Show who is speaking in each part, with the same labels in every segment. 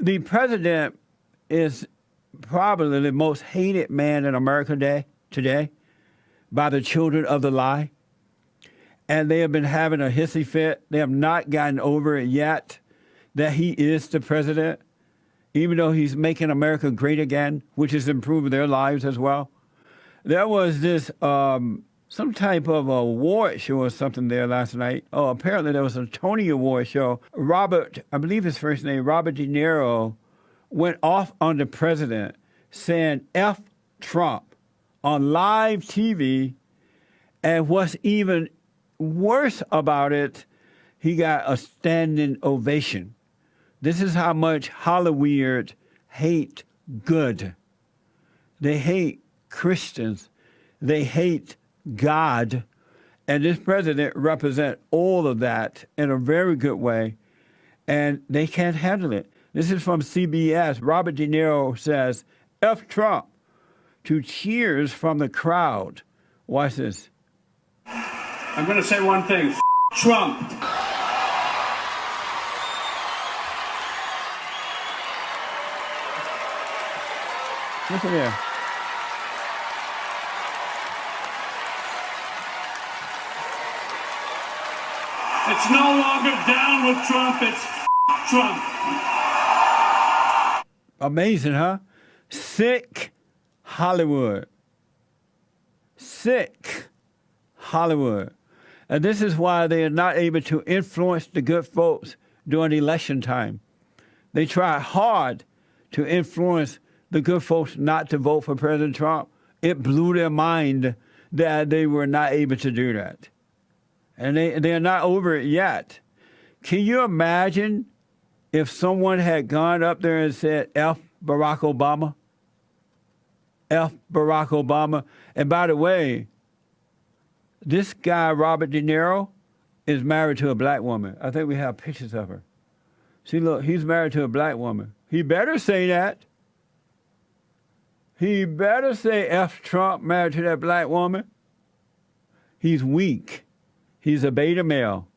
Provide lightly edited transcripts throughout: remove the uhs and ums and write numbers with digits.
Speaker 1: The president is probably the most hated man in America today by the children of the lie. And they have been having a hissy fit. They have not gotten over it yet that he is the president, even though he's making America great again, which is improving their lives as well. There was this some type of award show or something there last night. Oh, apparently there was a Tony Award show. Robert, I believe his first name, Robert De Niro, went off on the president saying F Trump on live TV. And what's even worse about it, he got a standing ovation. This is how much Hollywood hate good. They hate Christians. They hate God. And this president represents all of that in a very good way. And they can't handle it. This is from CBS. Robert De Niro says, F Trump, to cheers from the crowd. Watch this.
Speaker 2: I'm going to say one thing. Trump.
Speaker 1: Listen here.
Speaker 2: It's no longer down with Trump. It's Trump.
Speaker 1: Amazing, huh? Sick Hollywood. Sick Hollywood. And this is why they are not able to influence the good folks during election time. They try hard to influence the good folks not to vote for President Trump. It blew their mind that they were not able to do that. And they're not over it yet. Can you imagine if someone had gone up there and said, F Barack Obama? F Barack Obama. And by the way, this guy, Robert De Niro, is married to a black woman. I think we have pictures of her. See, look, he's married to a black woman. He better say that. He better say F Trump married to that black woman. He's weak. He's a beta male.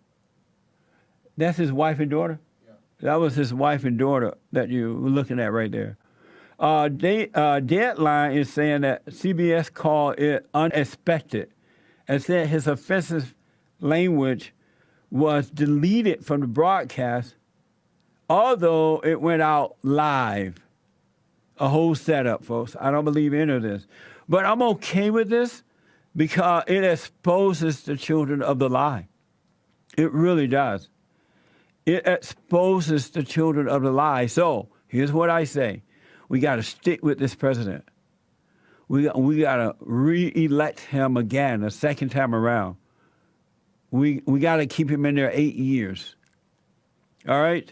Speaker 1: That's his wife and daughter? Yeah. That was his wife and daughter that you were looking at right there. Deadline is saying that CBS called it unexpected and said his offensive language was deleted from the broadcast, although it went out live. A whole setup, folks. I don't believe any of this. But I'm okay with this because it exposes the children of the lie. It really does. It exposes the children of the lie. So here's what I say. We got to stick with this president. We got to re-elect him again, a second time around. We got to keep him in there 8 years. All right?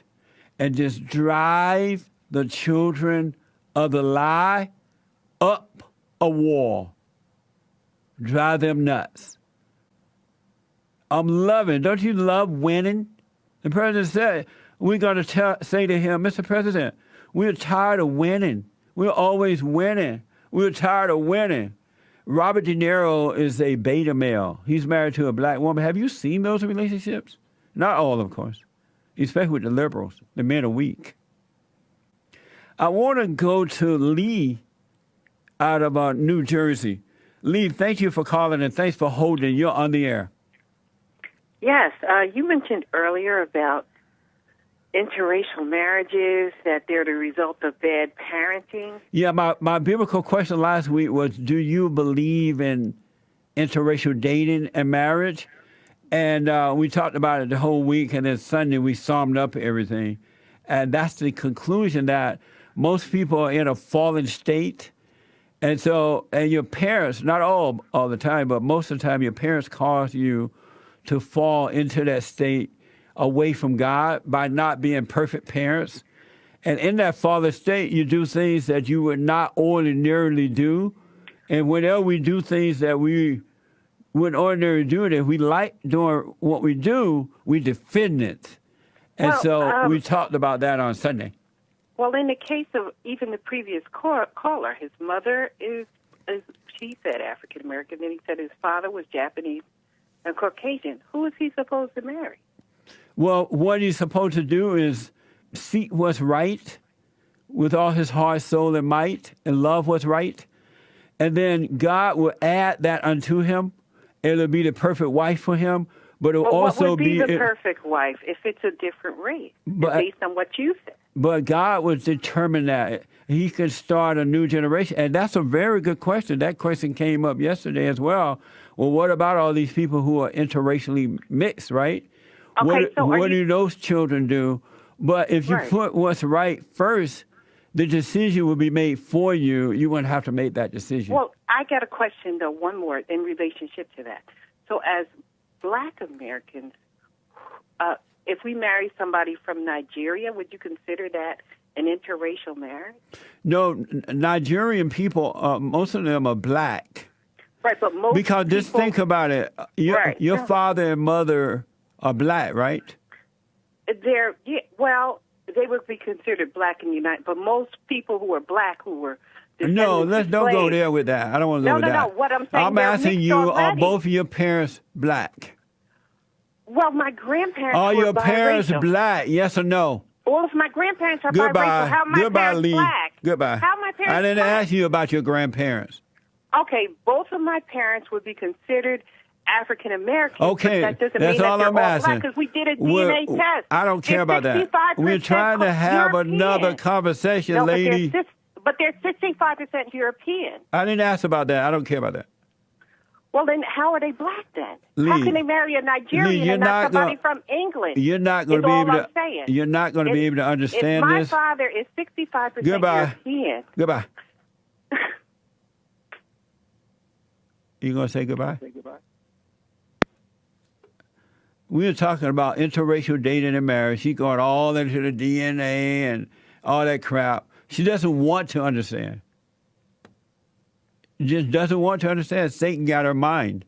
Speaker 1: And just drive the children of the lie up a wall. Drive them nuts. I'm loving. Don't you love winning? The president said, we're going to say to him, Mr. President, we're tired of winning. We're always winning. We're tired of winning. Robert De Niro is a beta male. He's married to a black woman. Have you seen those relationships? Not all, of course. Especially with the liberals. The men are weak. I want to go to Lee out of New Jersey. Lee, thank you for calling and thanks for holding. You're on the air.
Speaker 3: Yes, you mentioned earlier about interracial marriages, that they're the result of bad parenting.
Speaker 1: Yeah, my biblical question last week was, do you believe in interracial dating and marriage? And we talked about it the whole week, and then Sunday we summed up everything. And that's the conclusion, that most people are in a fallen state. And so, and your parents, not all the time, but most of the time, your parents cause you to fall into that state away from God by not being perfect parents. And in that fallen state, you do things that you would not ordinarily do. And whenever we do things that we wouldn't ordinarily do, if we like doing what we do, we defend it. And so we talked about that on Sunday.
Speaker 3: Well, in the case of even the previous caller, his mother is she said African American, then he said his father was Japanese and Caucasian. Who is he supposed to marry?
Speaker 1: Well, what he's supposed to do is seek what's right with all his heart, soul, and might, and love what's right. And then God will add that unto him. It'll be the perfect wife for him, but it'll
Speaker 3: Well,
Speaker 1: also
Speaker 3: what would be the perfect wife if it's a different race, based on what you said?
Speaker 1: But God would determine that. He could start a new generation. And that's a very good question. That question came up yesterday as well. Well, what about all these people who are interracially mixed, right?
Speaker 3: Okay,
Speaker 1: what do those children do? But if you
Speaker 3: Right.
Speaker 1: put what's right first, the decision will be made for you. You wouldn't have to make that decision.
Speaker 3: Well, I got a question, though, one more in relationship to that. So as Black Americans, if we marry somebody from Nigeria, would you consider that an interracial marriage?
Speaker 1: No, Nigerian people, most of them are Black.
Speaker 3: Right, but most
Speaker 1: Because just
Speaker 3: people,
Speaker 1: think about it. Your father and mother are Black, right?
Speaker 3: They would be considered Black in the United, but most people who are Black who were
Speaker 1: No,
Speaker 3: descendants of
Speaker 1: don't go
Speaker 3: slaves-
Speaker 1: there with that. I don't want to go with that.
Speaker 3: No. What I'm saying,
Speaker 1: I'm
Speaker 3: they're
Speaker 1: asking
Speaker 3: mixed
Speaker 1: you, are
Speaker 3: already.
Speaker 1: both of your parents Black?
Speaker 3: Well, my grandparents
Speaker 1: Are
Speaker 3: were
Speaker 1: your parents
Speaker 3: biracial.
Speaker 1: Black? Yes or no?
Speaker 3: Well, if my grandparents are
Speaker 1: Goodbye.
Speaker 3: biracial, how are my
Speaker 1: Goodbye,
Speaker 3: parents
Speaker 1: Lee.
Speaker 3: Black?
Speaker 1: Goodbye.
Speaker 3: How are my parents
Speaker 1: I didn't
Speaker 3: Black?
Speaker 1: ask you about your grandparents.
Speaker 3: Okay, both of my parents would be considered African American.
Speaker 1: Okay,
Speaker 3: but that doesn't
Speaker 1: that's
Speaker 3: mean that
Speaker 1: all
Speaker 3: they're
Speaker 1: I'm
Speaker 3: all
Speaker 1: asking.
Speaker 3: Black because we did a DNA test.
Speaker 1: I don't care
Speaker 3: They're
Speaker 1: about that.
Speaker 3: 65%
Speaker 1: We're trying to have
Speaker 3: European.
Speaker 1: another conversation,
Speaker 3: No,
Speaker 1: lady.
Speaker 3: but they're 65% European.
Speaker 1: I didn't ask about that. I don't care about that.
Speaker 3: Well, then how are they Black then?
Speaker 1: Lee,
Speaker 3: how can they marry a Nigerian
Speaker 1: Lee, you're
Speaker 3: and not
Speaker 1: not
Speaker 3: somebody
Speaker 1: gonna-
Speaker 3: from England?
Speaker 1: You're not going
Speaker 3: is
Speaker 1: to be
Speaker 3: all
Speaker 1: able
Speaker 3: I'm
Speaker 1: to.
Speaker 3: saying.
Speaker 1: You're not going to be able to understand
Speaker 3: if my
Speaker 1: this.
Speaker 3: father is 65%
Speaker 1: Goodbye.
Speaker 3: European.
Speaker 1: Goodbye. You going to say goodbye? We were talking about interracial dating and marriage. She's going all into the DNA and all that crap. She doesn't want to understand. Just doesn't want to understand. Satan got her mind.